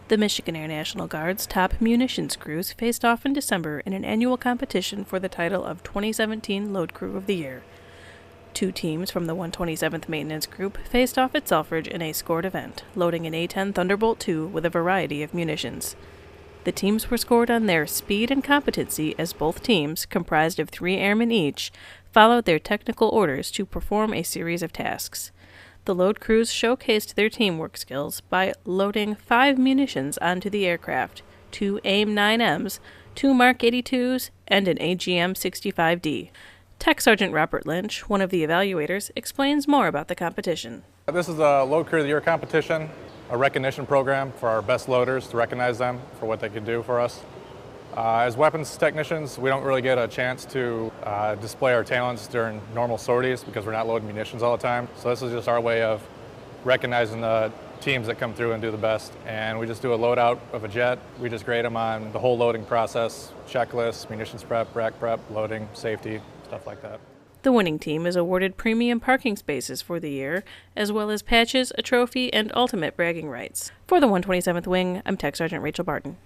The Michigan Air National Guard's top munitions crews faced off in December in an annual competition for the title of 2017 Load Crew of the Year. Two teams from the 127th Maintenance Group faced off at Selfridge in a scored event, loading an A-10 Thunderbolt II with a variety of munitions. The teams were scored on their speed and competency as both teams, comprised of 3 airmen each, followed their technical orders to perform a series of tasks. The load crews showcased their teamwork skills by loading 5 munitions onto the aircraft, 2 AIM-9Ms, 2 Mark 82s, and an AGM-65D. Tech Sergeant Robert Lynch, one of the evaluators, explains more about the competition. This is the Load Crew of the Year competition, a recognition program for our best loaders to recognize them for what they can do for us. As weapons technicians, we don't really get a chance to display our talents during normal sorties because we're not loading munitions all the time. So this is just our way of recognizing the teams that come through and do the best. And we just do a loadout of a jet. We just grade them on the whole loading process, checklists, munitions prep, rack prep, loading, safety, stuff like that. The winning team is awarded premium parking spaces for the year, as well as patches, a trophy, and ultimate bragging rights. For the 127th Wing, I'm Tech Sergeant Rachel Barton.